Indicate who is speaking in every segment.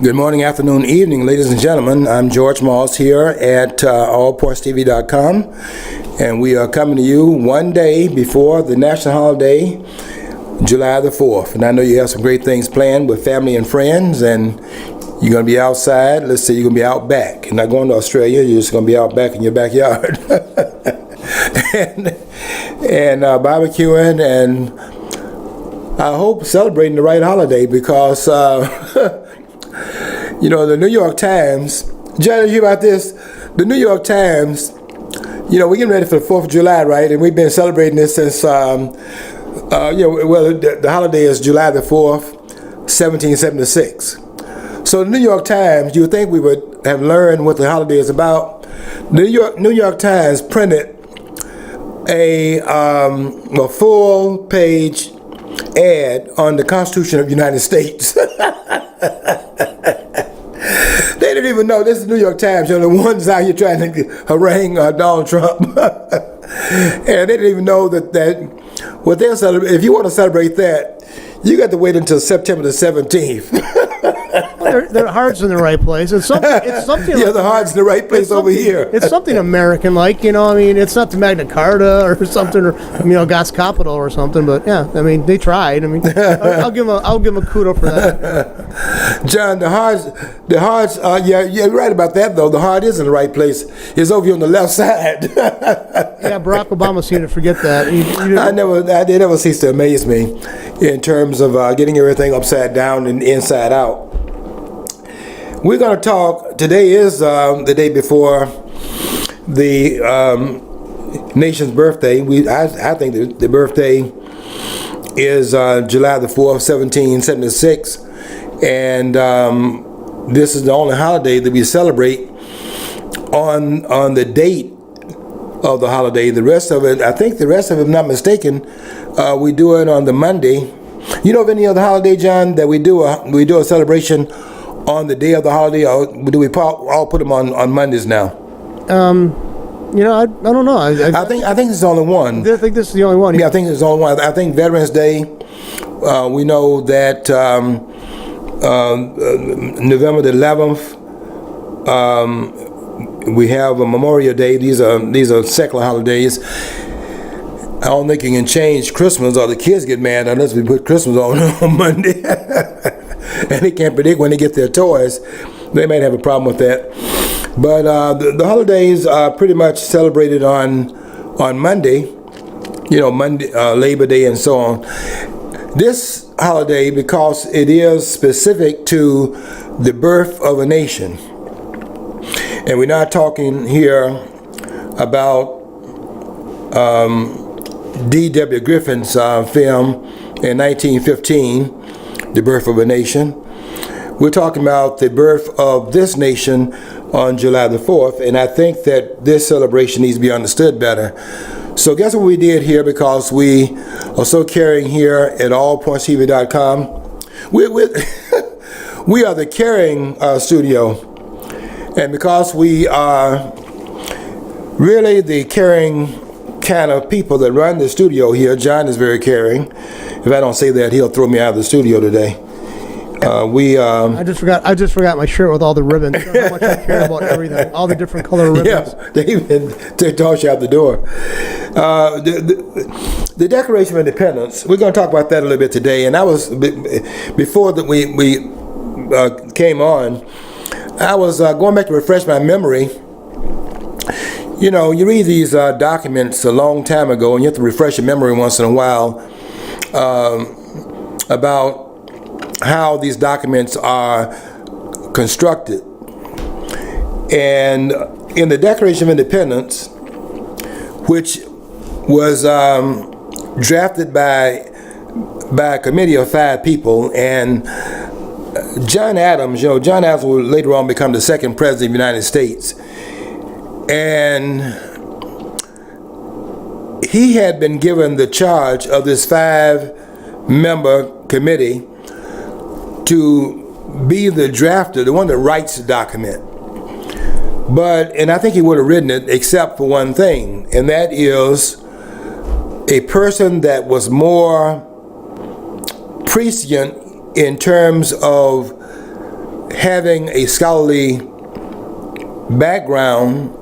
Speaker 1: Good morning, afternoon, evening, ladies and gentlemen. I'm George Moss here at allpointstv.com, and we are coming to you one day before the national holiday, July the 4th. And I know you have some great things planned with family and friends, and you're going to be outside. Let's say you're going to be out back. You're not going to Australia. You're just going to be out back in your backyard. and barbecuing, and I hope celebrating the right holiday because... You know, the New York Times, John, did you hear about this? The New York Times, you know, we're getting ready for the 4th of July, right? And we've been celebrating this since, the holiday is July the 4th, 1776. So the New York Times, you would think we would have learned what the holiday is about. The New York Times printed a full-page ad on the Constitution of the United States. They didn't even know. This is the New York Times. You know, the ones out here trying to harangue Donald Trump. And they didn't even know that what they're celebrating, if you want to celebrate that, you got to wait until September the 17th.
Speaker 2: Well, their heart's in the right place. It's something
Speaker 1: yeah, the heart's in the right place over here.
Speaker 2: It's something American-like, you know. I mean, it's not the Magna Carta or something, or God's capital or something. But yeah, I mean, they tried. I mean, I'll give them a kudo for that.
Speaker 1: John, the heart's. Yeah, you're right about that though. The heart is in the right place. It's over here on the left side.
Speaker 2: Yeah, Barack Obama seemed to forget that.
Speaker 1: They never cease to amaze me in terms of getting everything upside down and inside out. We're going to talk. Today is the day before the nation's birthday. I think the birthday is July the 4th, 1776, and this is the only holiday that we celebrate on the date of the holiday. The rest of it, I think, if I'm not mistaken, we do it on the Monday. You know of any other holiday, John, that we do a celebration on the day of the holiday, or do we all put them on Mondays now?
Speaker 2: I don't know.
Speaker 1: I think it's the only one.
Speaker 2: I think this is the only one.
Speaker 1: Yeah, I think it's the only one. I think Veterans Day. We know that November the 11th. We have a Memorial Day. These are secular holidays. I don't think you can change Christmas, or the kids get mad unless we put Christmas on Monday. And they can't predict when they get their toys. They might have a problem with that. But the holidays are pretty much celebrated on Monday. You know, Monday, Labor Day, and so on. This holiday, because it is specific to the birth of a nation, and we're not talking here about D.W. Griffin's film in 1915, The Birth of a Nation. We're talking about the birth of this nation on July the 4th, and I think that this celebration needs to be understood better. So guess what we did here, because we are so caring here at allpointstv.com. We are the caring studio, and because we are really the caring kind of people that run the studio here, John is very caring. If I don't say that, he'll throw me out of the studio today. I just forgot my shirt with all the ribbons. How much I care about everything, all the different color ribbons. Yeah, they even toss you out the door. The Declaration of Independence. We're going to talk about that a little bit today. And I was before that we came on. I was going back to refresh my memory. You know, you read these documents a long time ago, and you have to refresh your memory once in a while about how these documents are constructed. And in the Declaration of Independence, which was drafted by a committee of 5 people, and John Adams will later on become the second president of the United States. And he had been given the charge of this 5-member committee to be the drafter, the one that writes the document. And I think he would have written it except for one thing, and that is a person that was more prescient in terms of having a scholarly background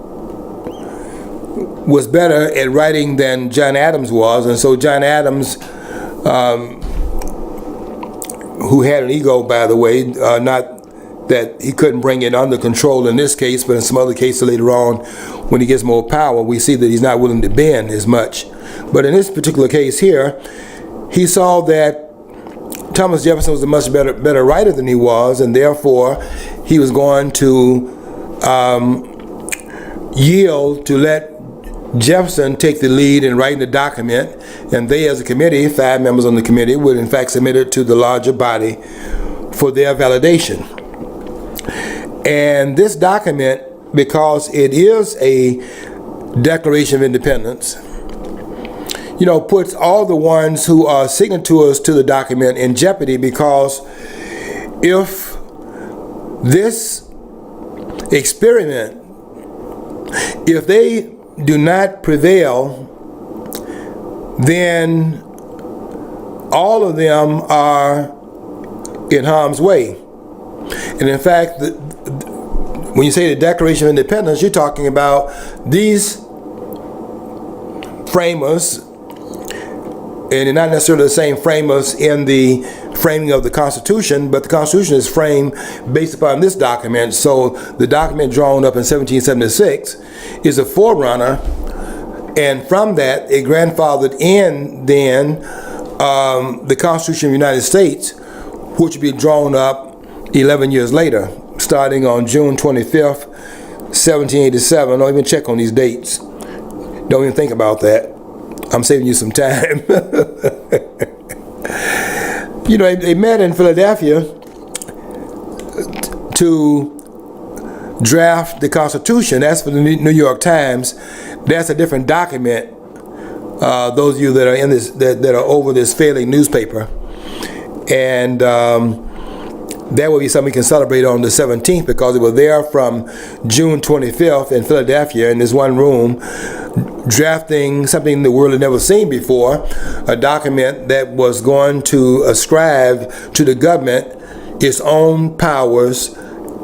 Speaker 1: was better at writing than John Adams was, and so John Adams, who had an ego, by the way, not that he couldn't bring it under control in this case, but in some other cases later on, when he gets more power, we see that he's not willing to bend as much. But in this particular case here, he saw that Thomas Jefferson was a much better writer than he was, and therefore he was going to yield to let Jefferson take the lead in writing the document, and they, as a committee, 5 members on the committee, would in fact submit it to the larger body for their validation. And this document, because it is a Declaration of Independence, puts all the ones who are signatories to the document in jeopardy, because if this experiment, if they do not prevail, then all of them are in harm's way. And in fact, when you say the Declaration of Independence, you're talking about these framers, and they're not necessarily the same framers in the framing of the Constitution, but the Constitution is framed based upon this document. So the document drawn up in 1776 is a forerunner, and from that it grandfathered in then the Constitution of the United States, which would be drawn up 11 years later, starting on June 25th, 1787. Don't even check on these dates. Don't even think about that. I'm saving you some time. They met in Philadelphia to draft the Constitution. That's for the New York Times. That's a different document. Those of you that are in this, that are over this failing newspaper, and that will be something we can celebrate on the 17th, because it was there from June 25th in Philadelphia in this one room, drafting something the world had never seen before, a document that was going to ascribe to the government its own powers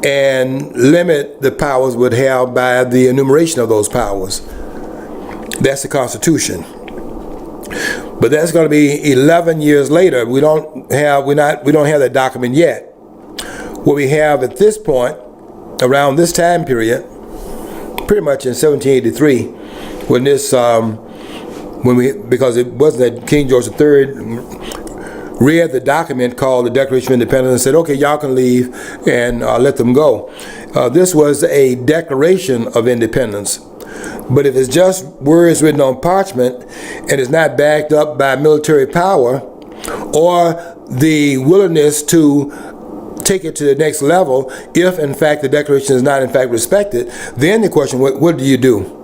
Speaker 1: and limit the powers would have by the enumeration of those powers. That's the Constitution. But that's going to be 11 years later. We don't have that document yet. What we have at this point, around this time period, pretty much in 1783, when this, because it wasn't that King George III read the document called the Declaration of Independence and said, okay, y'all can leave, and let them go. This was a Declaration of Independence. But if it's just words written on parchment and it's not backed up by military power or the willingness to take it to the next level, if in fact the Declaration is not in fact respected, then the question, what do you do?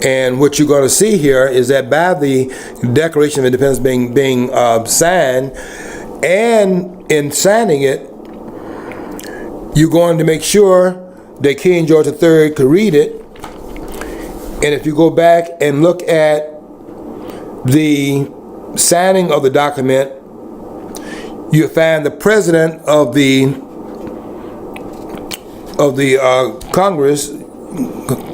Speaker 1: And what you're going to see here is that by the Declaration of Independence being signed, and in signing it, you're going to make sure that King George III could read it. And if you go back and look at the signing of the document, you find the president of the Congress,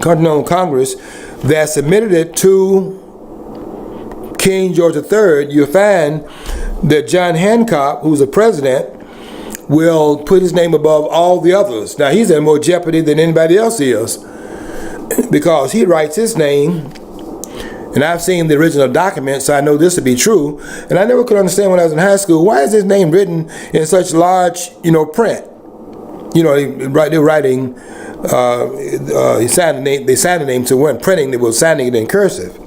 Speaker 1: Continental Congress, that submitted it to King George III. You find that John Hancock, who's the president, will put his name above all the others. Now he's in more jeopardy than anybody else is, because he writes his name, and I've seen the original document, so I know this to be true, and I never could understand when I was in high school, why is his name written in such large, print? They're writing, they signed the name, so they weren't printing, they were signing it in cursive,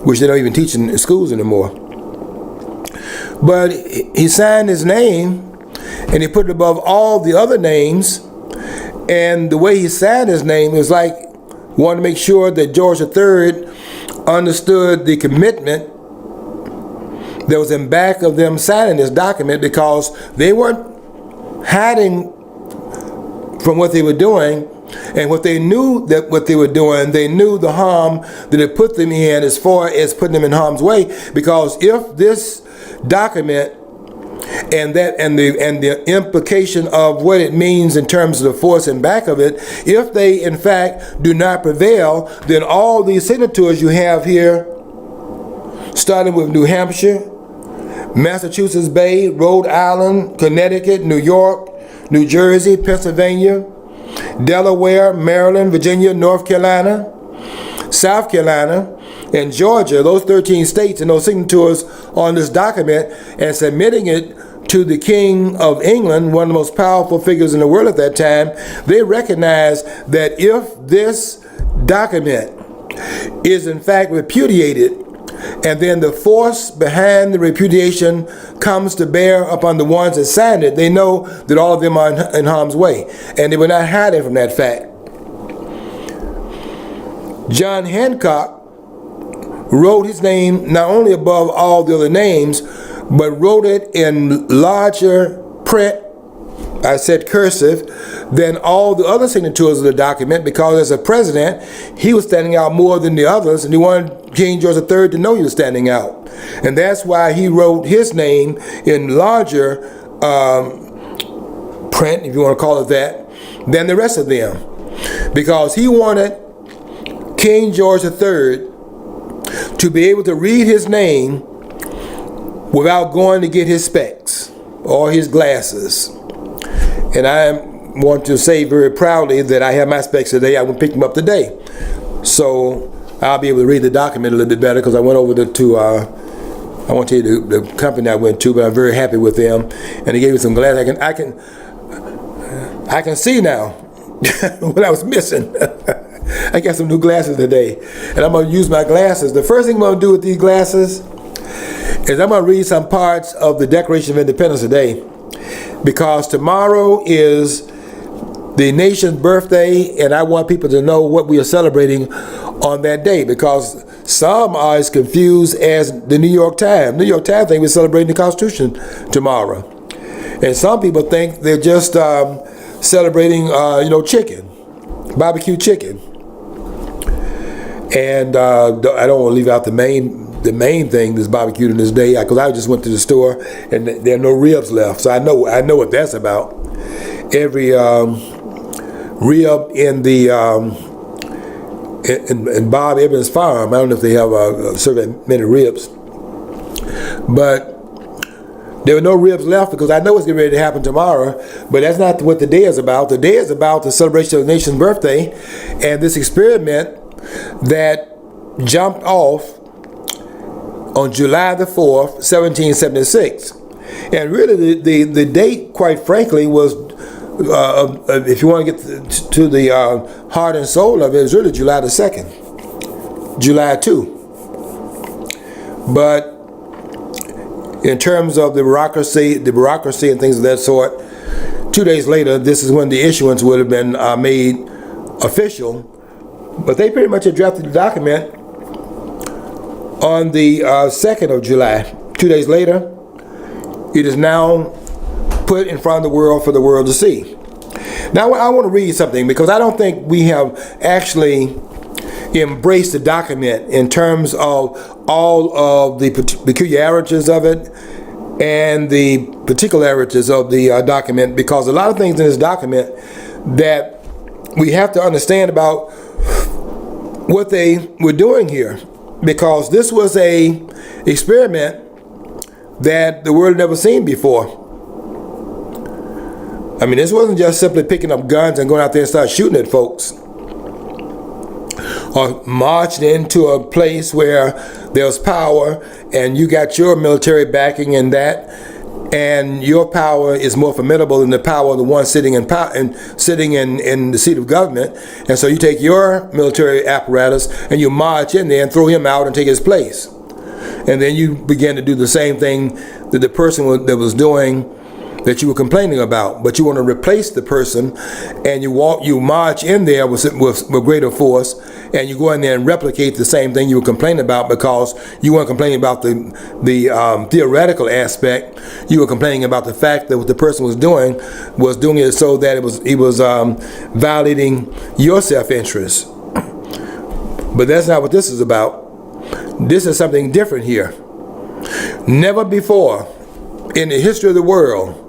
Speaker 1: which they don't even teach in schools anymore. But he signed his name, and he put it above all the other names, and the way he signed his name was like wanted to make sure that George III understood the commitment that was in back of them signing this document, because they weren't hiding from what they were doing, and what they knew that what they were doing, they knew the harm that it put them in as far as putting them in harm's way, because if this document and the implication of what it means in terms of the force in back of it, if they in fact do not prevail, then all these signatories you have here, starting with New Hampshire, Massachusetts Bay, Rhode Island, Connecticut, New York, New Jersey, Pennsylvania, Delaware, Maryland, Virginia, North Carolina, South Carolina, and Georgia, those 13 states and those signatories on this document, and submitting it to the King of England, one of the most powerful figures in the world at that time, they recognize that if this document is in fact repudiated, and then the force behind the repudiation comes to bear upon the ones that signed it, they know that all of them are in harm's way. And they were not hiding from that fact. John Hancock wrote his name not only above all the other names, but wrote it in larger print, I said cursive, than all the other signatories of the document, because as a president, he was standing out more than the others, and he wanted King George III to know he was standing out. And that's why he wrote his name in larger print, if you want to call it that, than the rest of them. Because he wanted King George III to be able to read his name without going to get his specs or his glasses. And I want to say very proudly that I have my specs today. I went pick them up today. So I'll be able to read the document a little bit better, because I went over to I won't tell you the company I went to, but I'm very happy with them. And they gave me some glasses. I can see now what I was missing. I got some new glasses today, and I'm going to use my glasses. The first thing I'm going to do with these glasses is I'm going to read some parts of the Declaration of Independence today, because tomorrow is the nation's birthday, and I want people to know what we are celebrating on that day, because some are as confused as the New York Times. New York Times think we're celebrating the Constitution tomorrow, and some people think they're just celebrating, chicken, barbecue chicken. And I don't want to leave out the main thing that's barbecued in this day, because I just went to the store and there are no ribs left, so I know what that's about. Every rib in the in Bob Evans Farm, I don't know if they have serve many ribs, but there were no ribs left, because I know it's getting ready to happen tomorrow. But that's not what the day is about. The day is about the celebration of the nation's birthday, and this experiment that jumped off on July the 4th, 1776. And really the date, quite frankly, was, if you want to get to the heart and soul of it, is really July the 2nd, July 2. But in terms of the bureaucracy and things of that sort, 2 days later, this is when the issuance would have been made official. But they pretty much had drafted the document on the 2nd of July. 2 days later, it is now put in front of the world for the world to see. Now, I want to read something, because I don't think we have actually embraced the document in terms of all of the peculiarities of it and the particularities of the document, because a lot of things in this document that we have to understand about what they were doing here, because this was a experiment that the world had never seen before. I mean, this wasn't just simply picking up guns and going out there and start shooting at folks, or marching into a place where there's power and you got your military backing in that, and your power is more formidable than the power of the one sitting in power and sitting in the seat of government. And so you take your military apparatus and you march in there and throw him out and take his place. And then you begin to do the same thing that the person that was doing that you were complaining about, but you want to replace the person, and you march in there with greater force, and you go in there and replicate the same thing you were complaining about, because you weren't complaining about the theoretical aspect. You were complaining about the fact that what the person was doing it so that he was violating your self-interest. But that's not what this is about. This is something different here. Never before in the history of the world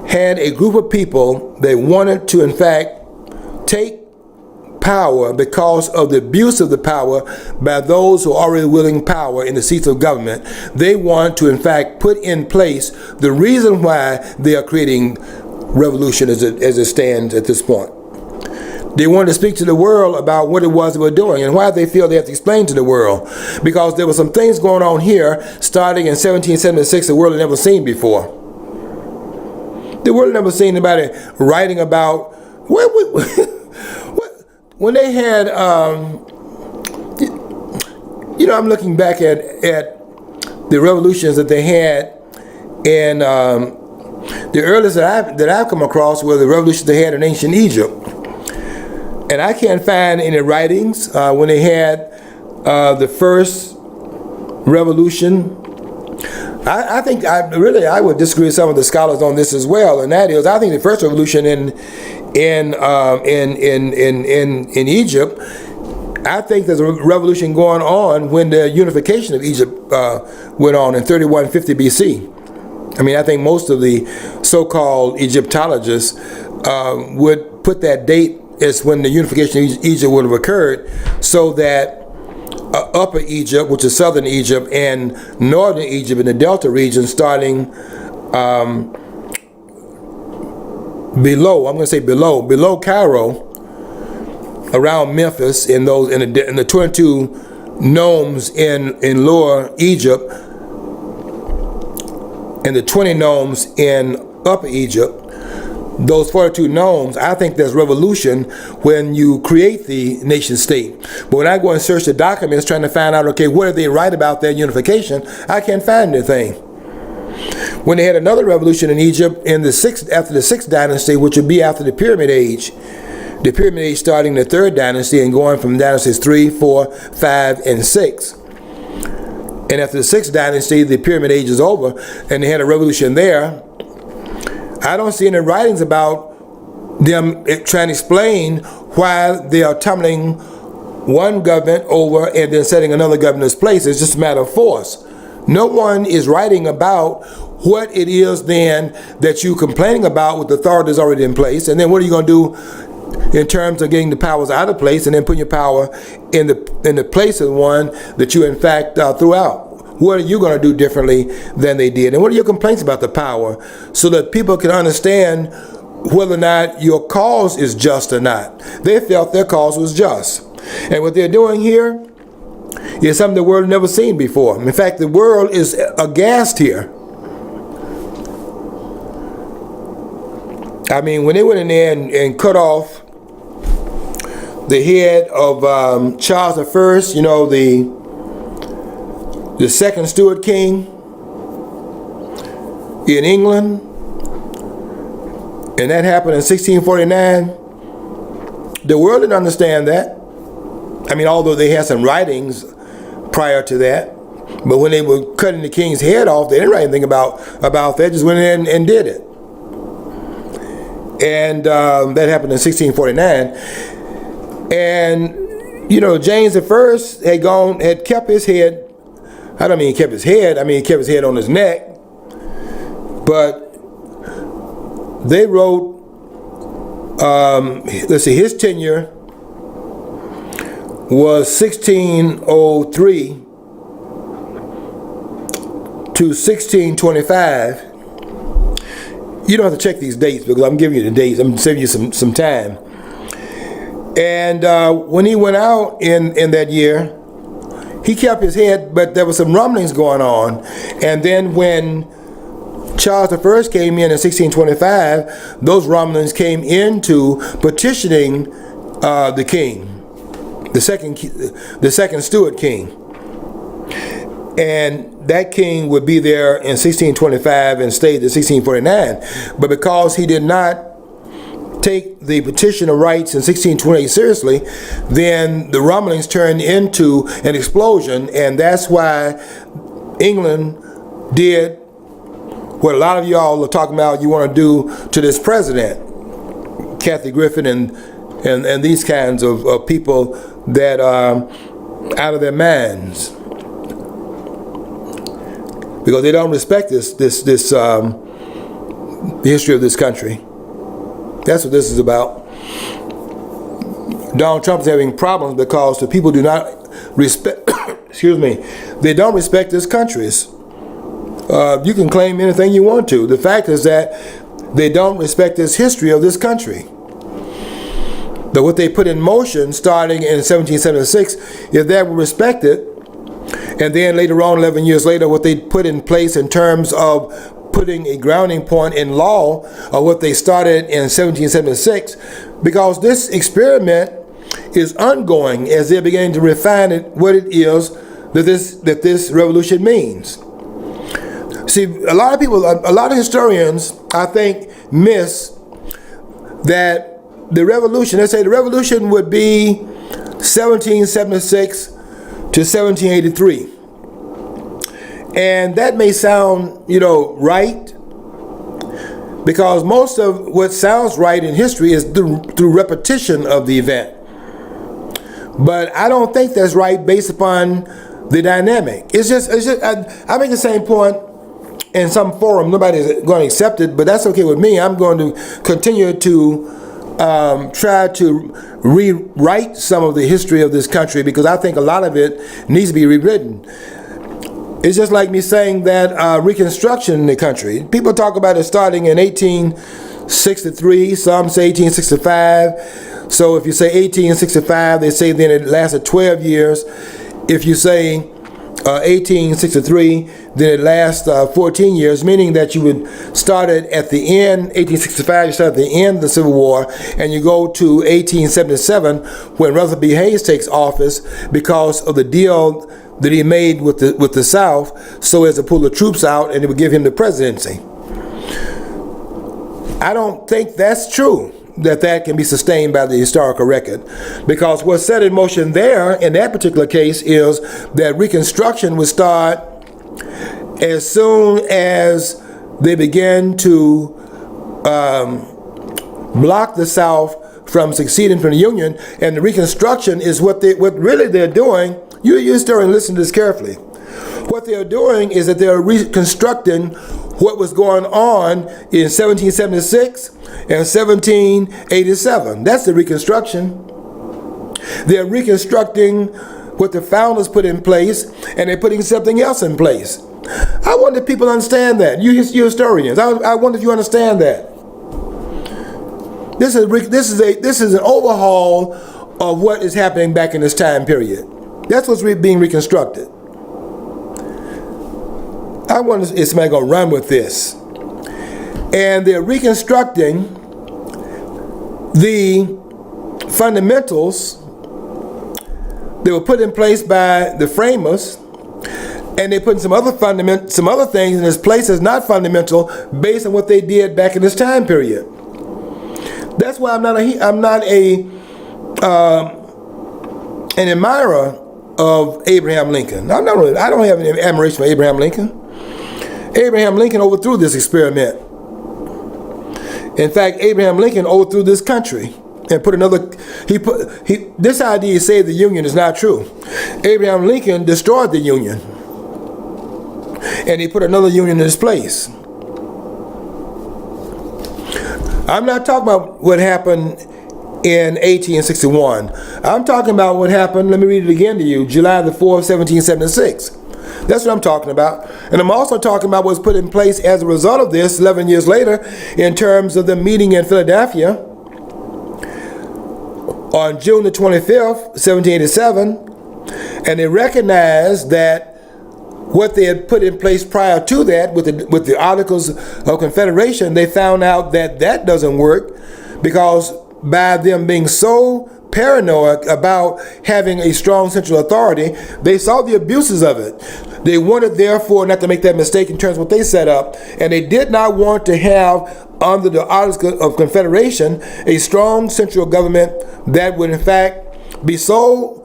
Speaker 1: had a group of people that wanted to, in fact, take power because of the abuse of the power by those who are already wielding power in the seats of government. They want to, in fact, put in place the reason why they are creating revolution as it stands at this point. They wanted to speak to the world about what it was they were doing and why they feel they have to explain to the world. Because there were some things going on here starting in 1776 the world had never seen before. The world had never seen anybody writing about when they had, I'm looking back at the revolutions that they had, and the earliest that I've come across were the revolutions they had in ancient Egypt. And I can't find any writings when they had the first revolution. I think I would disagree with some of the scholars on this as well, and that is I think the first revolution in Egypt, I think there's a revolution going on when the unification of Egypt went on in 3150 BC. I mean, I think most of the so-called Egyptologists would put that date as when the unification of Egypt would have occurred, so that Upper Egypt, which is southern Egypt, and northern Egypt in the Delta region, starting below Cairo, around Memphis, in the 22 nomes in Lower Egypt, and the 20 nomes in Upper Egypt. Those 42 nomes, I think there's revolution when you create the nation state. But when I go and search the documents trying to find out, okay, what did they write about their unification, I can't find anything. When they had another revolution in Egypt after the 6th dynasty, which would be after the Pyramid Age starting the 3rd dynasty and going from dynasties 3, 4, 5, and 6. And after the 6th dynasty, the Pyramid Age is over, and they had a revolution there. I don't see any writings about them trying to explain why they are tumbling one government over and then setting another government in its place. It's just a matter of force. No one is writing about what it is then that you're complaining about with the authorities already in place, and then what are you going to do in terms of getting the powers out of place and then putting your power in the place of the one that you in fact threw out. What are you going to do differently than they did? And what are your complaints about the power, so that people can understand whether or not your cause is just or not? They felt their cause was just. And what they're doing here is something the world never seen before. In fact, the world is aghast here. I mean, when they went in there and cut off the head of Charles I, the second Stuart king in England, and that happened in 1649. The world didn't understand that. I mean, although they had some writings prior to that, but when they were cutting the king's head off, they didn't write anything about that. Just went in and did it, and that happened in 1649. And James I had kept his head. I don't mean he kept his head, I mean he kept his head on his neck. But they wrote, his tenure was 1603 to 1625. You don't have to check these dates because I'm giving you the dates. I'm saving you some time. And when he went out in that year, he kept his head, but there were some rumblings going on. And then when Charles I came in 1625, those rumblings came into petitioning the king, the second Stuart king. And that king would be there in 1625 and stayed to 1649. But because he did not take the Petition of Rights in 1628 seriously, then the rumblings turned into an explosion, and that's why England did what a lot of y'all are talking about you want to do to this president, Kathy Griffin and these kinds of people that are out of their minds. because they don't respect the history of this country. That's what this is about. Donald Trump is having problems because the people do not respect, excuse me, they don't respect this country's. You can claim anything you want to. The fact is that they don't respect this history of this country. But what they put in motion starting in 1776, if that were respected, and then later on, 11 years later, what they put in place in terms of putting a grounding point in law of what they started in 1776, because this experiment is ongoing as they're beginning to refine it, what it is that this revolution means. See, a lot of historians, I think, miss that the revolution, let's say the revolution would be 1776 to 1783. And that may sound, right, because most of what sounds right in history is through repetition of the event. But I don't think that's right based upon the dynamic. It's just I make the same point in some forum. Nobody's going to accept it, but that's okay with me. I'm going to continue to try to rewrite some of the history of this country, because I think a lot of it needs to be rewritten. It's just like me saying that Reconstruction in the country, people talk about it starting in 1863, some say 1865. So if you say 1865, they say then it lasted 12 years. If you say 1863, then it lasts 14 years, meaning that you would start it at the end, 1865, you start at the end of the Civil War, and you go to 1877 when Rutherford B. Hayes takes office because of the deal that he made with the South, so as to pull the troops out and it would give him the presidency. I don't think that's true, that can be sustained by the historical record, because what's set in motion there in that particular case is that Reconstruction would start as soon as they begin to block the South from succeeding from the Union. And the Reconstruction is what really they're doing. You historian, listen to this carefully. What they're doing is that they're reconstructing what was going on in 1776 and 1787. That's the Reconstruction. They're reconstructing what the founders put in place, and they're putting something else in place. I wonder if people understand that. You historians, I wonder if you understand that. This is an overhaul of what is happening back in this time period. That's what's being reconstructed. I wonder if somebody going to run with this. And they're reconstructing the fundamentals that were put in place by the framers, and they put some other things in this place that's not fundamental based on what they did back in this time period. That's why I'm not an admirer of Abraham Lincoln. I don't have any admiration for Abraham Lincoln. Abraham Lincoln overthrew this experiment. In fact, Abraham Lincoln overthrew this country and put this idea to save the Union is not true. Abraham Lincoln destroyed the Union, and he put another Union in its place. I'm not talking about what happened in 1861. I'm talking about what happened, let me read it again to you, July the 4th, 1776. That's what I'm talking about. And I'm also talking about what's put in place as a result of this 11 years later in terms of the meeting in Philadelphia on June the 25th, 1787. And they recognized that what they had put in place prior to that with the Articles of Confederation, they found out that doesn't work, because by them being so paranoid about having a strong central authority, they saw the abuses of it. They wanted, therefore, not to make that mistake in terms of what they set up, and they did not want to have, under the Articles of Confederation, a strong central government that would, in fact, be so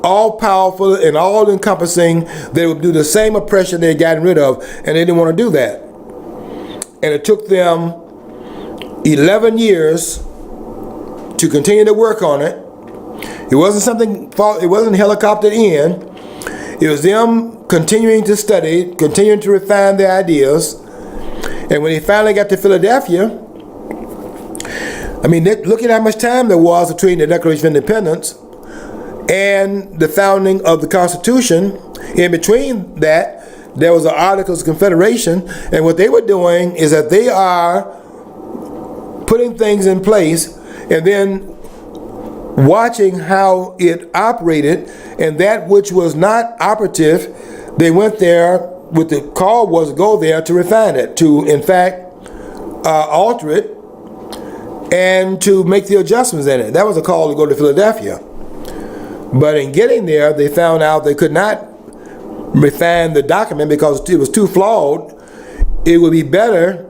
Speaker 1: all-powerful and all-encompassing that it would do the same oppression they had gotten rid of, and they didn't want to do that. And it took them 11 years to continue to work on it. It wasn't helicoptered in. It was them continuing to study, continuing to refine their ideas. And when he finally got to Philadelphia, I mean, look at how much time there was between the Declaration of Independence and the founding of the Constitution. In between that, there was the Articles of Confederation, and what they were doing is that they are putting things in place and then watching how it operated, and that which was not operative, they went there, what the call was to go there to refine it, to in fact alter it, and to make the adjustments in it. That was a call to go to Philadelphia. But in getting there, they found out they could not refine the document because it was too flawed. It would be better,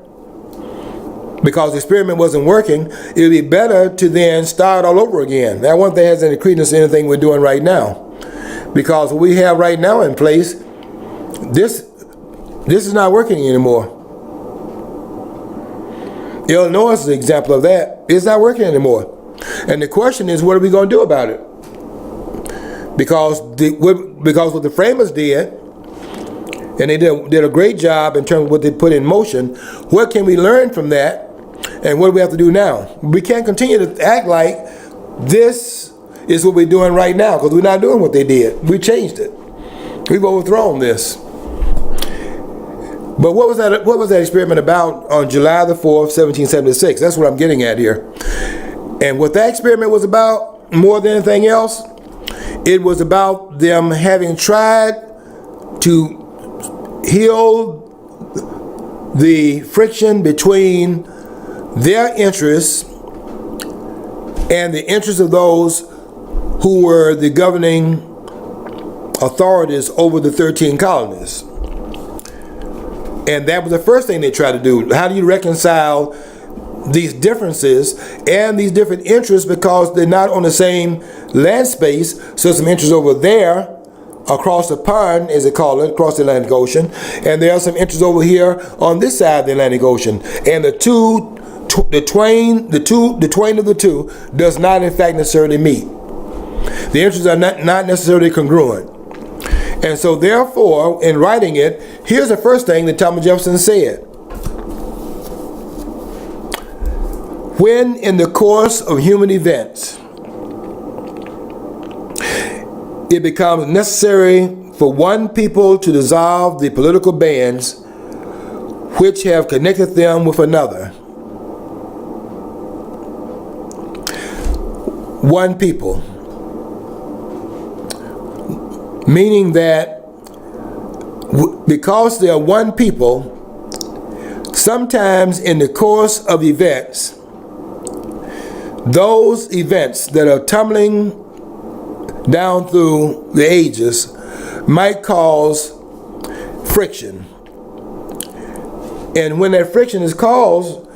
Speaker 1: because the experiment wasn't working, it would be better to then start all over again. Now, I wonder if that has any credence to anything we're doing right now. Because what we have right now in place, this is not working anymore. Illinois is an example of that. It's not working anymore. And the question is, what are we going to do about it? Because what the framers did, and they did a great job in terms of what they put in motion, what can we learn from that, and what do we have to do now? We can't continue to act like this is what we're doing right now, because we're not doing what they did. We changed it. We've overthrown this. But what was that experiment about on July the 4th, 1776? That's what I'm getting at here. And what that experiment was about, more than anything else, it was about them having tried to heal the friction between their interests and the interests of those who were the governing authorities over the 13 colonies. And that was the first thing they tried to do. How do you reconcile these differences and these different interests, because they're not on the same land space? So some interests over there across the pond, as they call it, across the Atlantic Ocean, and there are some interests over here on this side of the Atlantic Ocean, and the twain of the two does not in fact necessarily meet. The interests are not necessarily congruent. And so therefore, in writing it, here's the first thing that Thomas Jefferson said. When in the course of human events, it becomes necessary for one people to dissolve the political bands which have connected them with another. One people. Meaning that because they are one people, sometimes in the course of events, those events that are tumbling down through the ages might cause friction. And when that friction is caused,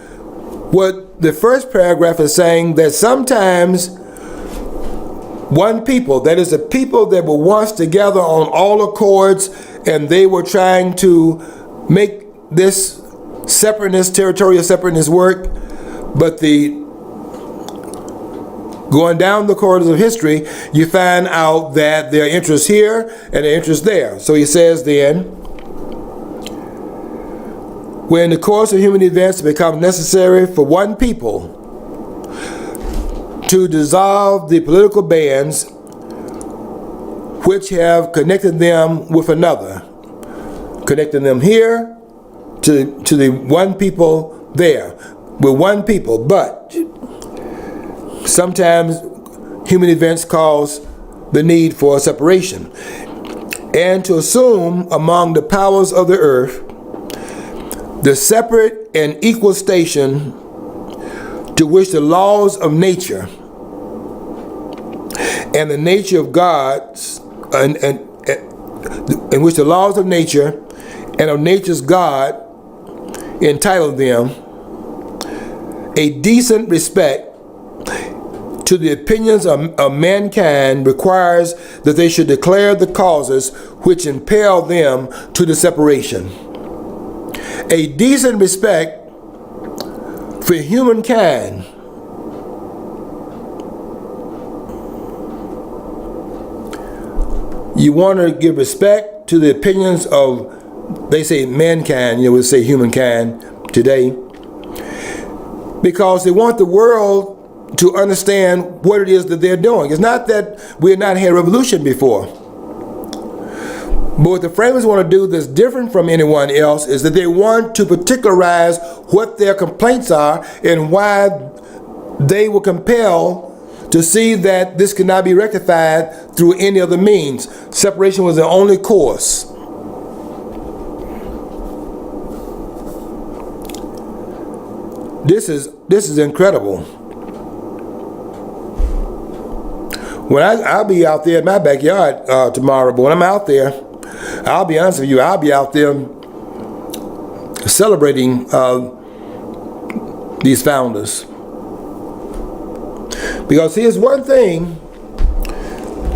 Speaker 1: what the first paragraph is saying, that sometimes one people, that is, the people that were once together on all accords, and they were trying to make this separateness, territorial separateness work, but going down the corridors of history, you find out that there are interests here and their interests there. So he says then, when in the course of human events it becomes necessary for one people to dissolve the political bands which have connected them with another, connecting them here to the one people there. We're one people, but sometimes human events cause the need for separation, and to assume among the powers of the earth the separate and equal station to which the laws of nature and the nature of God's in which the laws of nature and of nature's God entitle them, a decent respect to the opinions of mankind requires that they should declare the causes which impel them to the separation. A decent respect for humankind you want to give respect subject to the opinions of, they say mankind, we'll say humankind today, because they want the world to understand what it is that they're doing. It's not that we have not had a revolution before. But what the framers want to do that's different from anyone else is that they want to particularize what their complaints are and why they were compelled to see that this could not be rectified through any other means. Separation was the only course. This is incredible. When I'll be out there in my backyard tomorrow, but when I'm out there, I'll be honest with you, I'll be out there celebrating these founders. Because here's one thing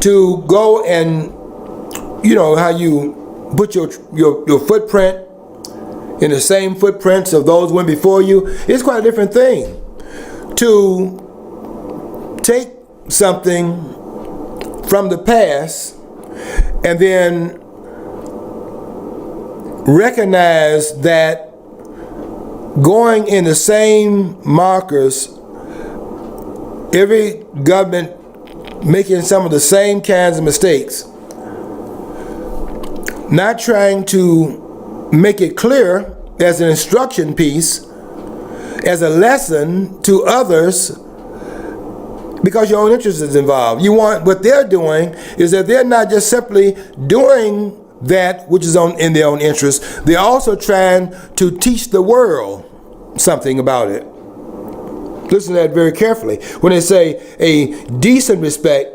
Speaker 1: to go and, how you put your footprint in the same footprints of those who went before you. It's quite a different thing to take something from the past and then recognize that going in the same markers, every government making some of the same kinds of mistakes, not trying to make it clear as an instruction piece, as a lesson to others, because your own interest is involved. What they're doing is that they're not just simply doing that which is in their own interest, they're also trying to teach the world something about it. Listen to that very carefully. When they say a decent respect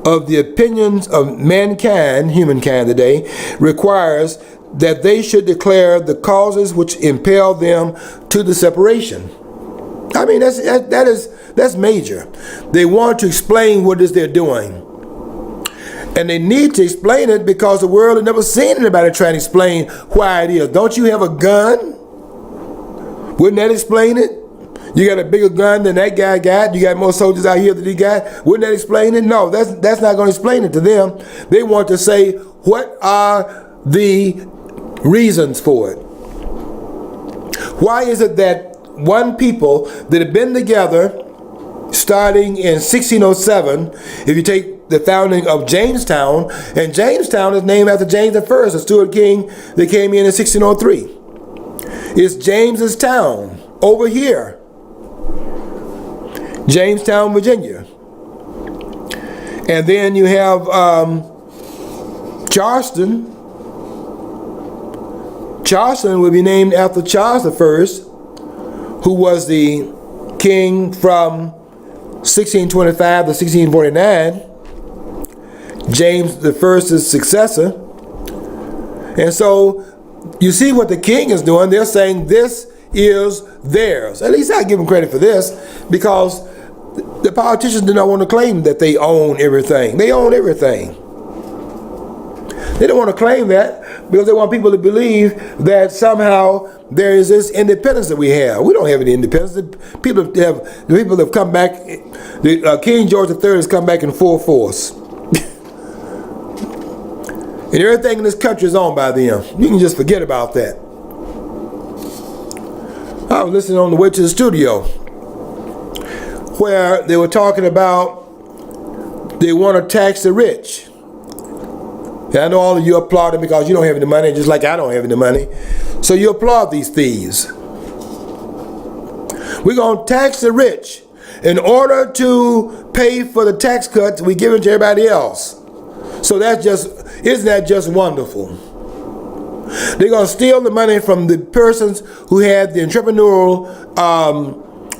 Speaker 1: of the opinions of mankind, humankind today, requires that they should declare the causes which impel them to the separation. I mean, that's major. They want to explain what it is they're doing. And they need to explain it because the world has never seen anybody trying to explain why it is. Don't you have a gun? Wouldn't that explain it? You got a bigger gun than that guy got. You got more soldiers out here than he got. Wouldn't that explain it? No, that's not going to explain it to them. They want to say, what are the reasons for it? Why is it that one people that have been together starting in 1607, if you take the founding of Jamestown, and Jamestown is named after James I, a Stuart king that came in 1603. It's James's town over here. Jamestown, Virginia. And then you have Charleston. Charleston would be named after Charles I, who was the king from 1625 to 1649. James I's successor. And so you see what the king is doing. They're saying this is theirs. At least I give them credit for this, because the politicians do not want to claim that they own everything. They own everything. They don't want to claim that because they want people to believe that somehow there is this independence that we have. We don't have any independence. The people have come back. King George III has come back in full force. And everything in this country is owned by them. You can just forget about that. I was listening on the way to the studio where they were talking about they want to tax the rich. And I know all of you applauding because you don't have any money, just like I don't have any money. So you applaud these thieves. We're going to tax the rich in order to pay for the tax cuts we give it to everybody else. So isn't that just wonderful? They're going to steal the money from the persons who had the entrepreneurial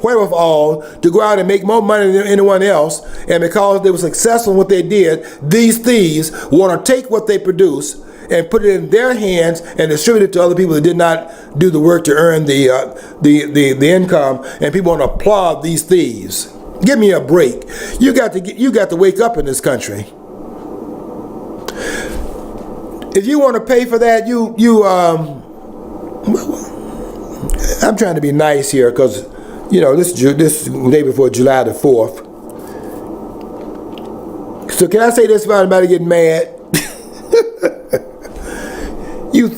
Speaker 1: wherewithal to go out and make more money than anyone else, and because they were successful in what they did, these thieves want to take what they produce and put it in their hands and distribute it to other people that did not do the work to earn the income, and people want to applaud these thieves. Give me a break. You got to wake up in this country. If you want to pay for that, I'm trying to be nice here because, this day before July the 4th. So can I say this without anybody getting mad? You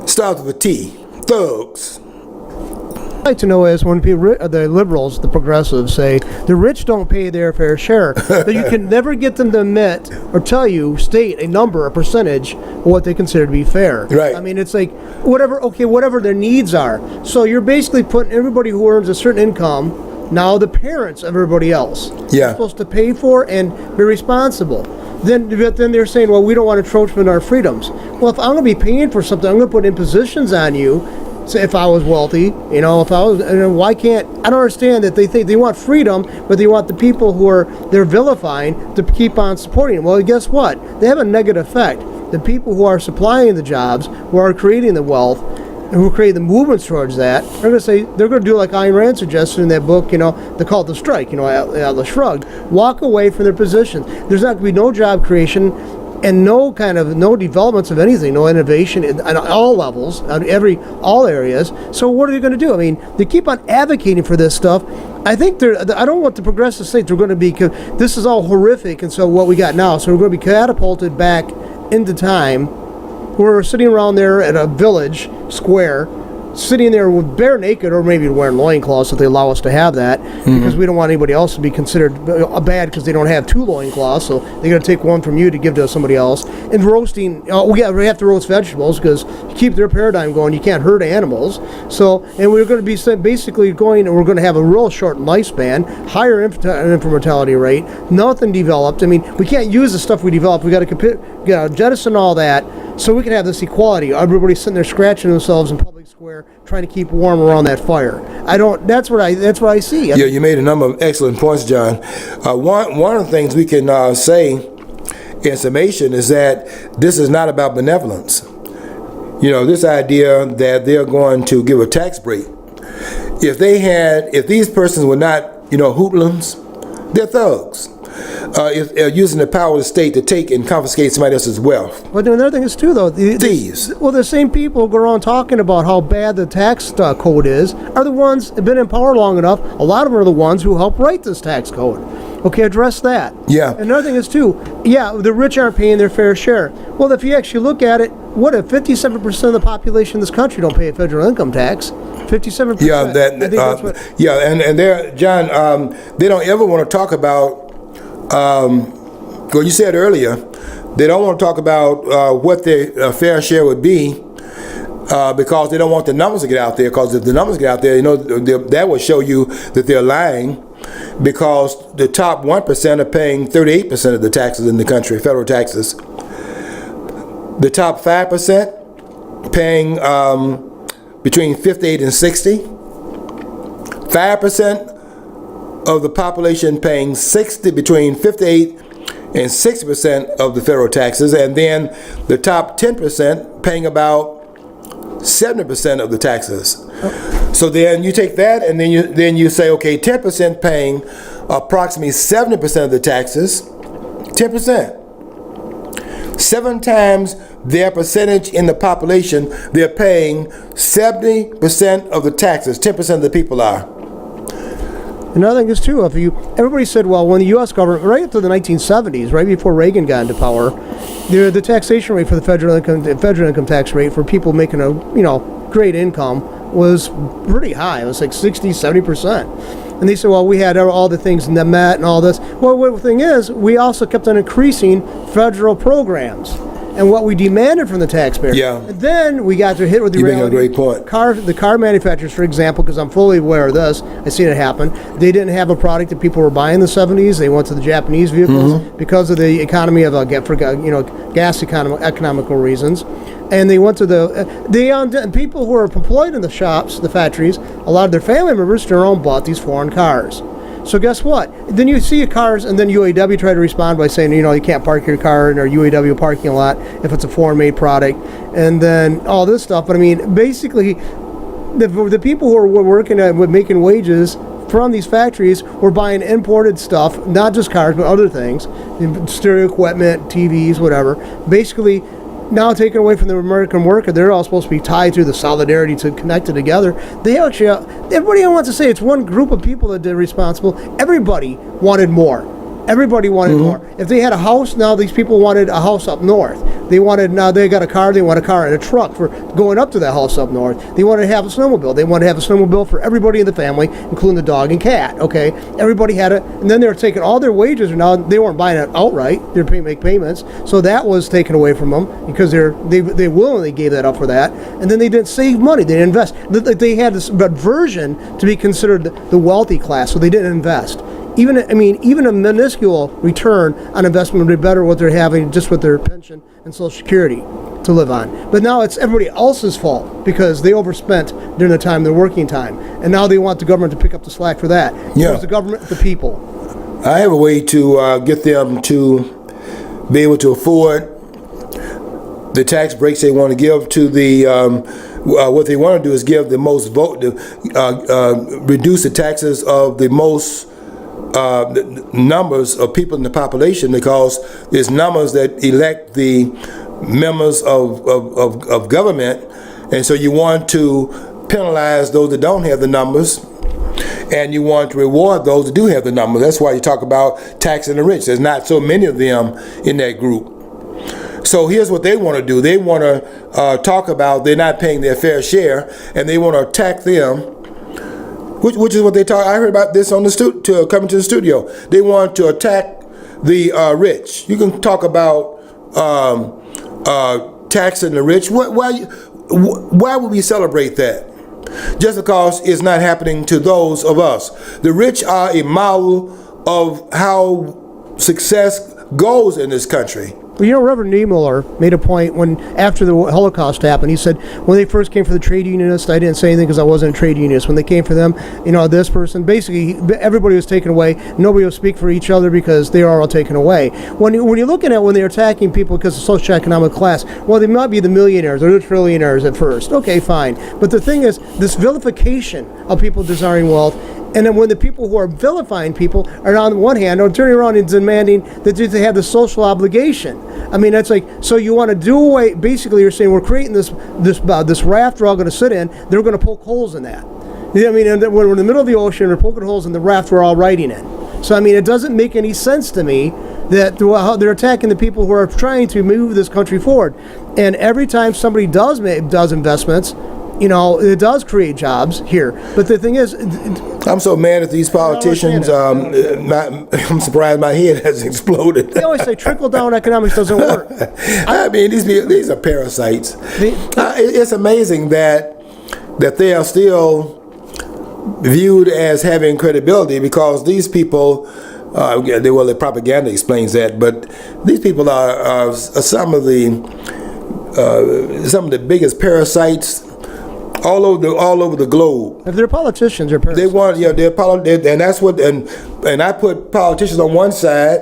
Speaker 1: start with a T. Thugs.
Speaker 2: I'd like to know is when people, the liberals, the progressives say the rich don't pay their fair share, that you can never get them to admit or tell you, state a number, a percentage of what they consider to be fair.
Speaker 1: Right.
Speaker 2: I mean, it's like whatever their needs are. So you're basically putting everybody who earns a certain income, now the parents of everybody else,
Speaker 1: Yeah.
Speaker 2: are supposed to pay for and be responsible. Then they're saying, well, we don't want encroachment on our freedoms. Well, if I'm going to be paying for something, I'm going to put impositions on you. So if I was wealthy, if I was, why can't, I don't understand that they think they want freedom, but they want the people they're vilifying to keep on supporting them. Well, guess what? They have a negative effect. The people who are supplying the jobs, who are creating the wealth, and who create the movements towards that, they're going to do like Ayn Rand suggested in that book, they call it the strike, Atlas Shrugged. Walk away from their positions. There's not going to be no job creation and no developments of anything, no innovation on all levels, on all areas. So what are they going to do? I mean, they keep on advocating for this stuff. I think I don't want the progressives to say they're going to be, this is all horrific, and so what we got now, so we're going to be catapulted back into time. We're sitting around there at a village square, sitting there with bare naked, or maybe wearing loincloths if they allow us to have that, because we don't want anybody else to be considered bad because they don't have two loincloths, so they're going to take one from you to give to somebody else. And roasting, we have to roast vegetables because to keep their paradigm going, you can't hurt animals. So, and we're going to be basically going, and we're going to have a real short lifespan, higher infant mortality rate, nothing developed. I mean, we can't use the stuff we developed. We got to jettison all that so we can have this equality. Everybody's sitting there scratching themselves in public square trying to keep warm around that fire. That's what I see.
Speaker 1: Yeah, you made a number of excellent points, John. One of the things we can say in summation is that this is not about benevolence. This idea that they're going to give a tax break. If these persons were not, hoodlums, they're thugs. Using the power of the state to take and confiscate somebody else's wealth.
Speaker 2: But another thing is too, though,
Speaker 1: thieves.
Speaker 2: Well, the same people who go around talking about how bad the tax code is are the ones who have been in power long enough. A lot of them are the ones who helped write this tax code. Okay, address that.
Speaker 1: Yeah.
Speaker 2: Another thing is too, the rich aren't paying their fair share. Well, if you actually look at it, what if 57% of the population in this country don't pay a federal income tax? 57%.
Speaker 1: Yeah, and they're, John, they don't ever want to talk about. Well, you said earlier, they don't want to talk about what their fair share would be because they don't want the numbers to get out there. Because if the numbers get out there, that will show you that they're lying. Because the top 1% are paying 38% of the taxes in the country, federal taxes. The top 5% paying between 58 and 60. 5% of the population paying between 58 and 60% of the federal taxes, and then the top 10% paying about 70% of the taxes. So then you take that, and then you say, okay, 10% paying approximately 70% of the taxes. 10%. 7 times their percentage in the population, they're paying 70% of the taxes. 10% of the people are.
Speaker 2: Another thing is too, everybody said, well, when the U.S. government, right up to the 1970s, right before Reagan got into power, the taxation rate for the federal income tax rate for people making a great income was pretty high. It was like 60, 70%. And they said, well, we had all the things in the Met and all this. Well, the thing is, we also kept on increasing federal programs and what we demanded from the taxpayer.
Speaker 1: Yeah.
Speaker 2: And then we got to hit with the
Speaker 1: reality. You make a great point.
Speaker 2: The car manufacturers, for example, because I'm fully aware of this, I've seen it happen. They didn't have a product that people were buying in the 70s. They went to the Japanese vehicles because of the economy of gas economical reasons. And they went to the people who were employed in the shops, the factories. A lot of their family members, their own, bought these foreign cars. So guess what? Then you see cars, and then UAW try to respond by saying, you can't park your car in our UAW parking lot if it's a foreign-made product, and then all this stuff. But I mean, basically, the people who are working with making wages from these factories were buying imported stuff, not just cars, but other things, stereo equipment, TVs, whatever. Basically, now taken away from the American worker, they're all supposed to be tied through the solidarity to connect it together. They actually, everybody wants to say it's one group of people that they're responsible. Everybody wanted more. Everybody wanted more. If they had a house, now these people wanted a house up north. Now they got a car, they want a car and a truck for going up to that house up north. They wanted to have a snowmobile. They wanted to have a snowmobile for everybody in the family, including the dog and cat, okay? Everybody had it, and then they were taking all their wages, and now they weren't buying it outright. They were make payments. So that was taken away from them because they willingly gave that up for that. And then they didn't save money. They didn't invest. They had this aversion to be considered the wealthy class, so they didn't invest. Even a minuscule return on investment would be better what they're having just with their pension and Social Security to live on. But now it's everybody else's fault because they overspent during the time, their working time. And now they want the government to pick up the slack for that.
Speaker 1: Yeah.
Speaker 2: It's the government, the people.
Speaker 1: I have a way to get them to be able to afford the tax breaks they want to give to the what they want to do is give the most vote, reduce the taxes of the most numbers of people in the population, because there's numbers that elect the members of government, and so you want to penalize those that don't have the numbers, and you want to reward those that do have the numbers. That's why you talk about taxing the rich. There's not so many of them in that group. So here's what they want to do. They want to talk about they're not paying their fair share, and they want to attack them. Which is what they talk. I heard about this on the coming to the studio. They want to attack the rich. You can talk about taxing the rich. Why would we celebrate that? Just because it's not happening to those of us. The rich are a model of how success goes in this country.
Speaker 2: Well, Reverend Niemöller made a point after the Holocaust happened. He said, when they first came for the trade unionists, I didn't say anything because I wasn't a trade unionist. When they came for them, this person, basically everybody was taken away. Nobody would speak for each other because they are all taken away. When you're looking at when they're attacking people because of socioeconomic class, well, they might be the millionaires or the trillionaires at first. Okay, fine. But the thing is, this vilification of people desiring wealth, and then when the people who are vilifying people are on the one hand are turning around and demanding that they have the social obligation. I mean, that's like, so you want to do away, basically you're saying we're creating this raft we're all going to sit in, they're going to poke holes in that. I mean, and we're in the middle of the ocean, they're poking holes in the raft we're all riding in. So, I mean, it doesn't make any sense to me that they're attacking the people who are trying to move this country forward. And every time somebody does investments, it does create jobs here. But the thing is,
Speaker 1: I'm so mad at these politicians. I'm surprised my head has exploded.
Speaker 2: They always say trickle-down economics doesn't work.
Speaker 1: I mean, these are parasites. It's amazing that they are still viewed as having credibility, because these people, the propaganda explains that, but these people are some of the biggest parasites all over the globe.
Speaker 2: If they're politicians, they're parasites.
Speaker 1: They want, and that's what, and I put politicians on one side,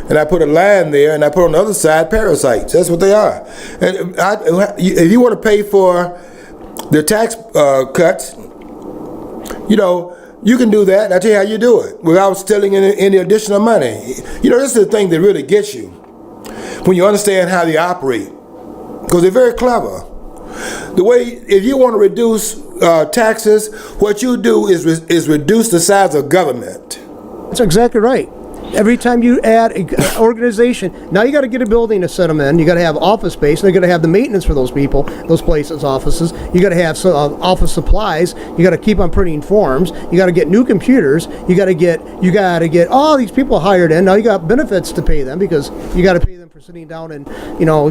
Speaker 1: and I put a line there, and I put on the other side parasites. That's what they are. And if you want to pay for the tax cuts, you can do that. I tell you how you do it without stealing any additional money. This is the thing that really gets you when you understand how they operate, because they're very clever. The way, if you want to reduce taxes, what you do is reduce the size of government.
Speaker 2: That's exactly right. Every time you add an organization, now you got to get a building to set them in. You got to have office space. They got to have the maintenance for those people, those places, offices. You got to have office supplies. You got to keep on printing forms. You got to get new computers. You got to get all these people hired in. Now you got benefits to pay them, because you got to pay them for sitting down and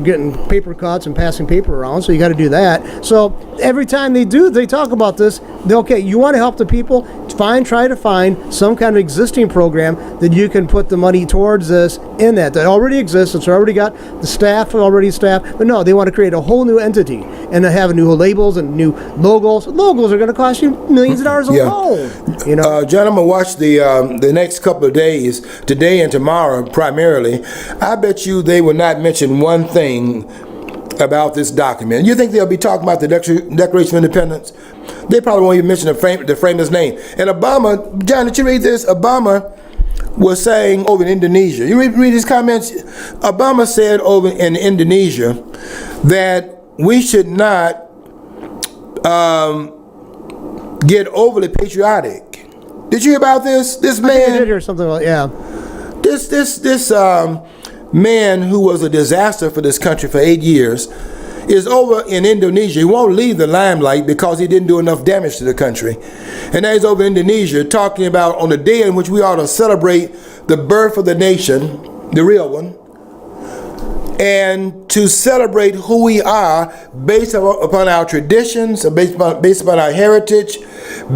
Speaker 2: getting paper cuts and passing paper around. So you got to do that. So every time they talk about this. You want to help the people. Try to find some kind of existing program that you can put the money towards this in that already exists. It's already got the staff already staffed. But no, they want to create a whole new entity and have new labels and new logos. Logos are going to cost you millions of dollars alone.
Speaker 1: Gentlemen, watch the next couple of days, today and tomorrow primarily. I bet you they will not mention one thing about this document. You think they'll be talking about the Declaration of Independence? They probably won't even mention the famous name. And Obama, John, did you read this? Obama was saying over in Indonesia. You read his comments? Obama said over in Indonesia that we should not get overly patriotic. Did you hear about this? This man.
Speaker 2: I did hear something about, yeah.
Speaker 1: This man who was a disaster for this country for 8 years is over in Indonesia. He won't leave the limelight because he didn't do enough damage to the country. And now he's over in Indonesia talking about on the day in which we ought to celebrate the birth of the nation, the real one, and to celebrate who we are based upon our traditions, based upon our heritage,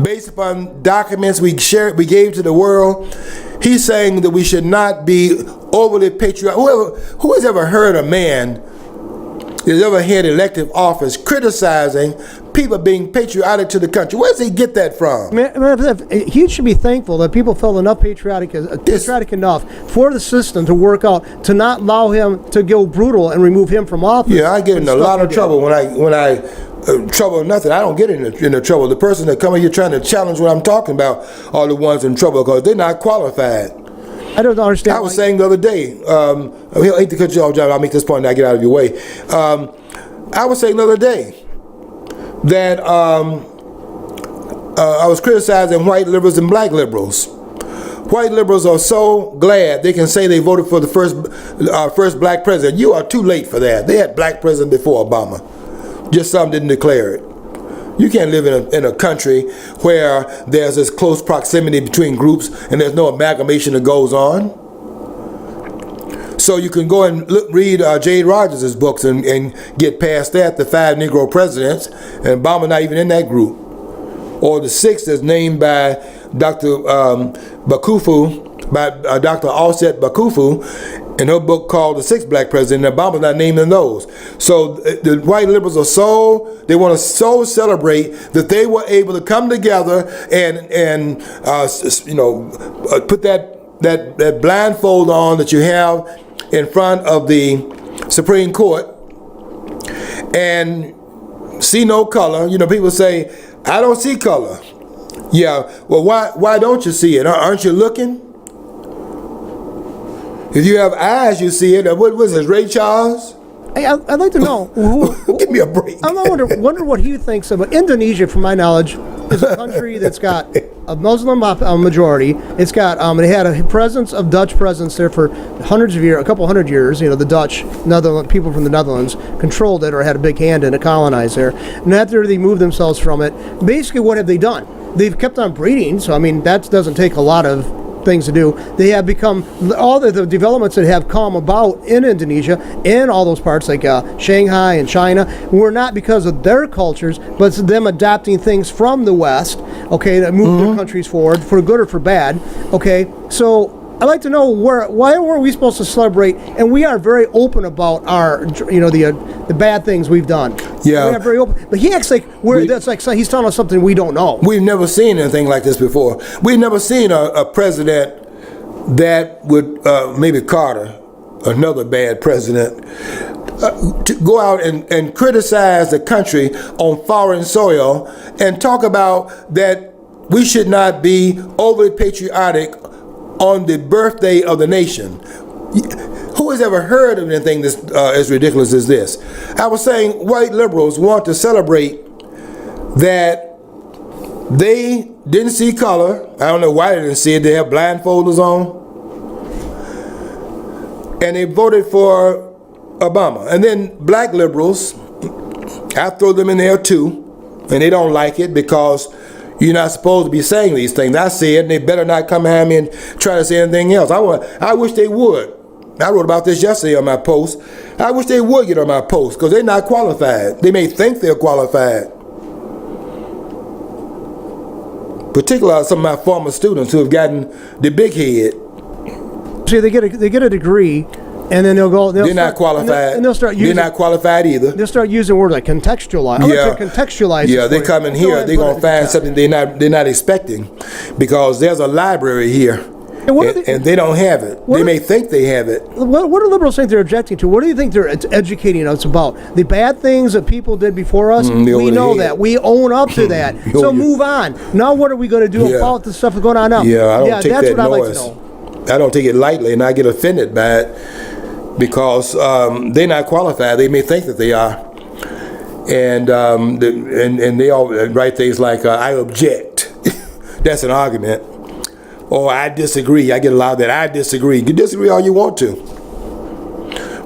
Speaker 1: based upon documents we gave to the world. He's saying that we should not be overly patriotic. Who has ever heard a man who's ever had elective office criticizing people being patriotic to the country? Where does he get that from?
Speaker 2: He should be thankful that people felt enough patriotic enough for the system to work out, to not allow him to go brutal and remove him from office.
Speaker 1: Yeah, I get in a lot of trouble when I trouble or nothing. I don't get into trouble. The person that come in here trying to challenge what I'm talking about are the ones in trouble because they're not qualified.
Speaker 2: I don't understand.
Speaker 1: I was saying the other day, I hate to cut you off, John, I'll make this point and I get out of your way. I was saying the other day that I was criticizing white liberals and black liberals. White liberals are so glad they can say they voted for the first black president. You are too late for that. They had black president before Obama. Just some didn't declare it. You can't live in a country where there's this close proximity between groups and there's no amalgamation that goes on. So you can go and read Jade Rogers' books and get past that, the 5 Negro presidents, and Obama not even in that group. Or the 6 that's named by Dr. Bakufu, by Dr. Offset Bakufu, in her book called The Sixth Black President, and Obama's not named in those. So the white liberals are they want to celebrate that they were able to come together and put that blindfold on that you have in front of the Supreme Court and see no color. You know, people say, I don't see color. Yeah, well, why don't you see it? Aren't you looking? If you have eyes, you see it. What was this, Ray Charles?
Speaker 2: Hey, I'd like to know.
Speaker 1: Give me a break.
Speaker 2: I wonder what he thinks about Indonesia. From my knowledge, is a country that's got a Muslim majority. It's got it had a presence of Dutch presence there for hundreds of years, a couple hundred years. You know, the Dutch, people from the Netherlands controlled it or had a big hand in it, colonized there. And after they moved themselves from it, basically, what have they done? They've kept on breeding. So I mean, that doesn't take a lot of things to do. They have become all the developments that have come about in Indonesia and all those parts like Shanghai and China were not because of their cultures, but it's them adapting things from the West, okay, that moved their countries forward for good or for bad. Okay, so I'd like to know why were we supposed to celebrate? And we are very open about our, the bad things we've done.
Speaker 1: Yeah,
Speaker 2: we are very open. But he acts like that's like he's telling us something we don't know.
Speaker 1: We've never seen anything like this before. We've never seen a president that would maybe Carter, another bad president, to go out and criticize the country on foreign soil and talk about that we should not be overly patriotic on the birthday of the nation. Who has ever heard of anything this as ridiculous as this? I was saying white liberals want to celebrate that they didn't see color. I don't know why they didn't see it. They have blindfolders on. And they voted for Obama. And then black liberals, I throw them in there too, and they don't like it because you're not supposed to be saying these things. I say it, and they better not come behind me and try to say anything else. I wish they would. I wrote about this yesterday on my post. I wish they would get on my post because they're not qualified. They may think they're qualified. Particularly some of my former students who have gotten the big head.
Speaker 2: See, they get a degree, and then they'll go.
Speaker 1: They're not qualified.
Speaker 2: And they'll start using.
Speaker 1: They're not qualified either.
Speaker 2: They'll start using words like contextualize.
Speaker 1: Yeah,
Speaker 2: contextualize.
Speaker 1: Yeah, they come in here. They're gonna find something they're not expecting, because there's a library here, and they don't have it. They may think they have it.
Speaker 2: What do liberals think they're objecting to? What do you think they're educating us about? The bad things that people did before us. We know that. We own up to that. So move on. Now, what are we going to do about the stuff that's going on now?
Speaker 1: Yeah, I don't take
Speaker 2: that's
Speaker 1: that
Speaker 2: what
Speaker 1: noise.
Speaker 2: I'd like to know.
Speaker 1: I don't take it lightly, and I get offended by it because they're not qualified. They may think that they are, and they all write things like "I object." That's an argument. or I disagree. I get a lot of that. I disagree. You disagree all you want to.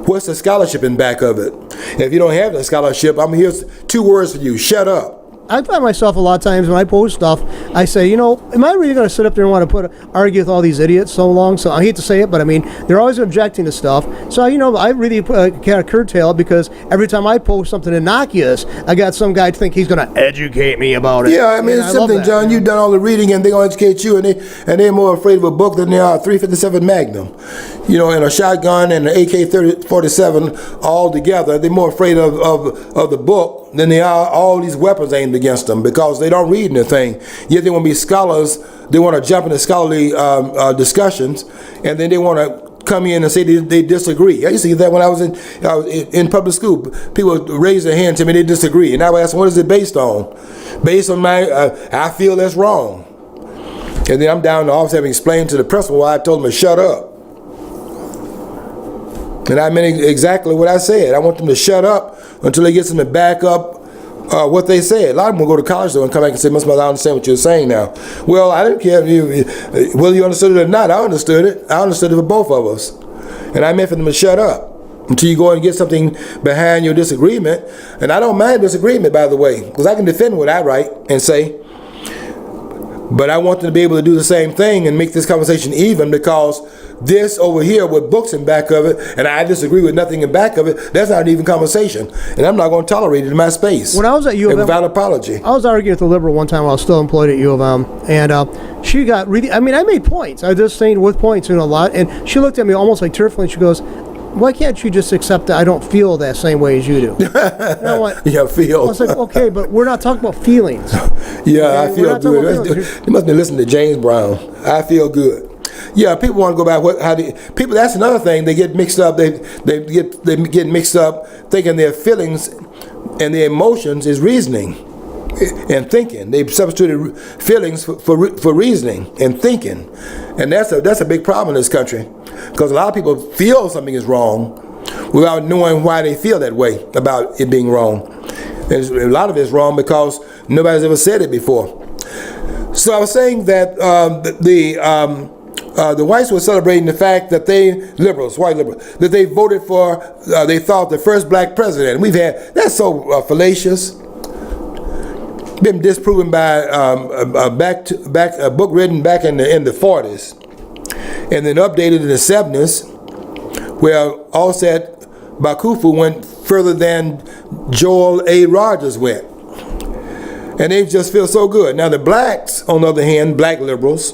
Speaker 1: What's the scholarship in back of it? If you don't have the scholarship, here's 2 words for you. Shut up.
Speaker 2: I find myself a lot of times when I post stuff, I say, am I really going to sit up there and want to argue with all these idiots so long? So I hate to say it, but I mean, they're always objecting to stuff. So, I really kind of curtail it because every time I post something innocuous, I got some guy to think he's going to educate me about it.
Speaker 1: Yeah, I mean, it's something, John. You've done all the reading, and they're going to educate you, and they're more afraid of a book than they are a .357 Magnum. And a shotgun and an AK-47 all together. They're more afraid of the book than they are all these weapons aimed against them, because they don't read anything. Yet they want to be scholars. They want to jump into scholarly discussions, and then they want to come in and say they disagree. I used to get that when I was in public school. People would raise their hand to me, they disagree. And I would ask them, what is it based on? Based on I feel that's wrong. And then I'm down in the office having explained to the principal why I told them to shut up. And I meant exactly what I said. I want them to shut up until they get them to back up what they said. A lot of them will go to college though and come back and say, Mr. Mother, I understand what you're saying now. Well, I didn't care whether you understood it or not. I understood it. I understood it for both of us. And I meant for them to shut up until you go and get something behind your disagreement. And I don't mind disagreement, by the way, because I can defend what I write and say. But I want them to be able to do the same thing and make this conversation even, because this over here with books in back of it, and I disagree with nothing in back of it, that's not an even conversation. And I'm not going to tolerate it in my space.
Speaker 2: When I was at U of M,
Speaker 1: without apology.
Speaker 2: I was arguing with a liberal one time while I was still employed at U of M, and she got really, I made points. I was just saying with points a lot, and she looked at me almost like tearfully, and she goes, why can't you just accept that I don't feel that same way as you do? And I went,
Speaker 1: yeah, feel.
Speaker 2: I was like, okay, but we're not talking about feelings.
Speaker 1: Yeah, okay? I feel good. You must be listening to James Brown. I feel good. Yeah, people want to go back. People? That's another thing. They get mixed up. They get mixed up thinking their feelings and their emotions is reasoning and thinking. They substituted feelings for reasoning and thinking, and that's a big problem in this country, because a lot of people feel something is wrong without knowing why they feel that way about it being wrong. And a lot of it's wrong because nobody's ever said it before. So I was saying that the whites were celebrating the fact that white liberals, that they voted for, they thought, the first black president. That's so fallacious. Been disproven by a book written back in the 40s, and then updated in the 70s, where Alsat Bakufu went further than Joel A. Rogers went. And they just feel so good. Now the blacks, on the other hand, black liberals,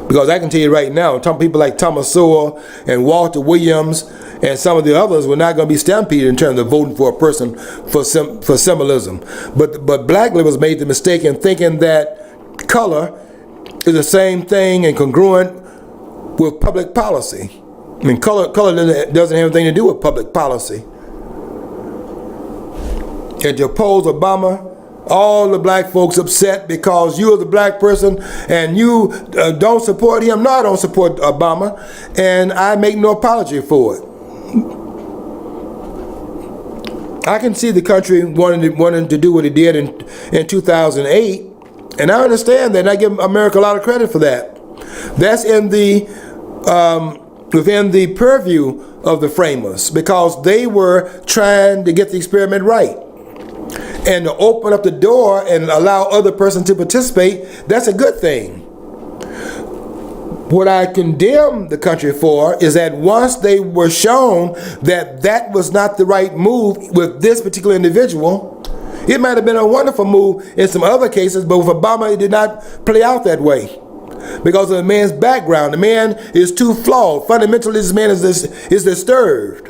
Speaker 1: because I can tell you right now, people like Thomas Sowell and Walter Williams and some of the others were not going to be stampeded in terms of voting for a person for symbolism. But black liberals made the mistake in thinking that color is the same thing and congruent with public policy. I mean, color doesn't have anything to do with public policy. And to oppose Obama, all the black folks upset because you're the black person and you don't support him. No, I don't support Obama, and I make no apology for it. I can see the country wanting to do what it did in 2008, and I understand that, and I give America a lot of credit for that. That's in within the purview of the framers, because they were trying to get the experiment right. And to open up the door and allow other persons to participate, that's a good thing. What I condemn the country for is that once they were shown that that was not the right move with this particular individual, it might have been a wonderful move in some other cases, but with Obama it did not play out that way. Because of the man's background, the man is too flawed. Fundamentally, this man is disturbed.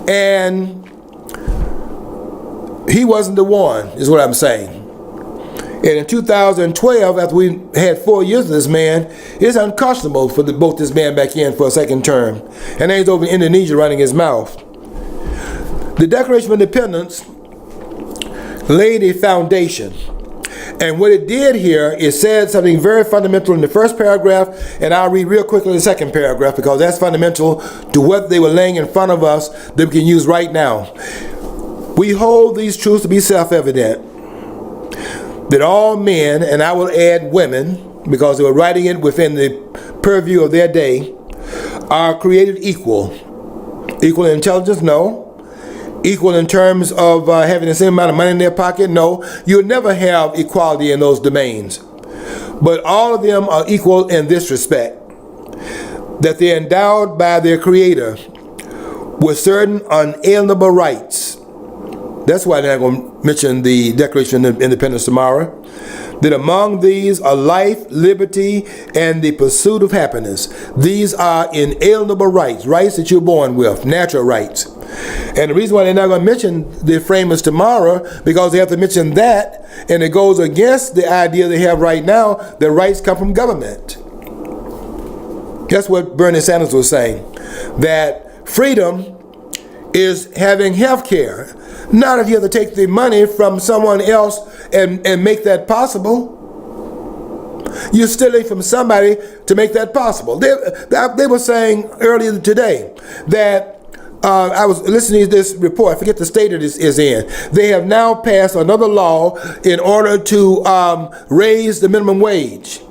Speaker 1: And he wasn't the one, is what I'm saying. And in 2012, after we had 4 years of this man, it's unconscionable for both this man back in for a second term. And then he's over in Indonesia running his mouth. The Declaration of Independence laid a foundation. And what it did here is said something very fundamental in the first paragraph, and I'll read real quickly the second paragraph, because that's fundamental to what they were laying in front of us that we can use right now. We hold these truths to be self-evident, that all men, and I will add women, because they were writing it within the purview of their day, are created equal. Equal in intelligence? No. Equal in terms of having the same amount of money in their pocket? No. You'll never have equality in those domains. But all of them are equal in this respect, that they're endowed by their Creator with certain unalienable rights. That's why they're not going to mention the Declaration of Independence tomorrow. That among these are life, liberty, and the pursuit of happiness. These are inalienable rights, rights that you're born with, natural rights. And the reason why they're not going to mention the framers tomorrow, because they have to mention that, and it goes against the idea they have right now that rights come from government. That's what Bernie Sanders was saying, that freedom is having health care. Not if you have to take the money from someone else and make that possible. You're stealing from somebody to make that possible. They were saying earlier today that I was listening to this report. I forget the state it is in. They have now passed another law in order to raise the minimum wage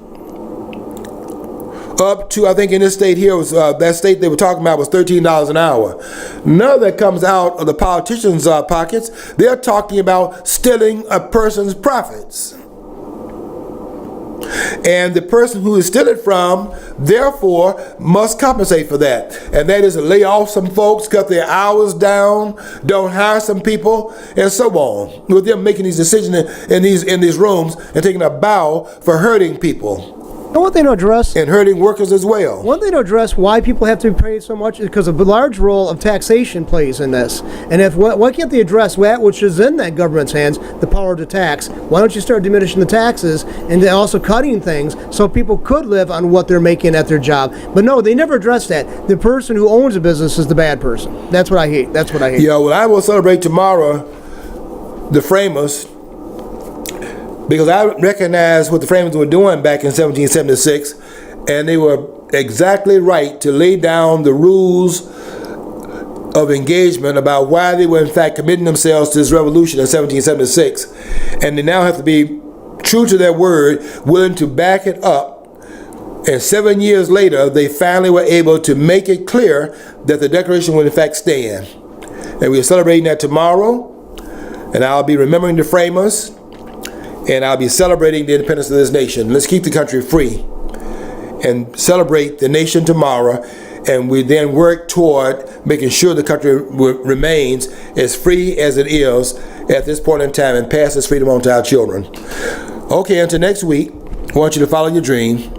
Speaker 1: up to, I think in this state here, was that state they were talking about was $13 an hour. None of that comes out of the politicians' pockets. They're talking about stealing a person's profits. And the person who is stealing from, therefore, must compensate for that. And that is to lay off some folks, cut their hours down, don't hire some people, and so on. With them making these decisions in these rooms and taking a bow for hurting people.
Speaker 2: And one thing to address,
Speaker 1: and hurting workers as well.
Speaker 2: One thing to address why people have to be paid so much is because a large role of taxation plays in this. And if why can't they address that which is in that government's hands, the power to tax? Why don't you start diminishing the taxes and then also cutting things so people could live on what they're making at their job? But no, they never address that. The person who owns a business is the bad person. That's what I hate. That's what I hate.
Speaker 1: Yeah, well, I will celebrate tomorrow the framers, because I recognize what the framers were doing back in 1776, and they were exactly right to lay down the rules of engagement about why they were in fact committing themselves to this revolution in 1776. And they now have to be true to their word, willing to back it up. And 7 years later, they finally were able to make it clear that the Declaration would in fact stand. And we are celebrating that tomorrow, and I'll be remembering the framers, and I'll be celebrating the independence of this nation. Let's keep the country free and celebrate the nation tomorrow, and we then work toward making sure the country remains as free as it is at this point in time and pass this freedom on to our children. Okay, until next week, I want you to follow your dream,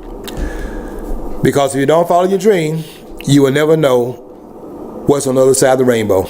Speaker 1: because if you don't follow your dream, you will never know what's on the other side of the rainbow.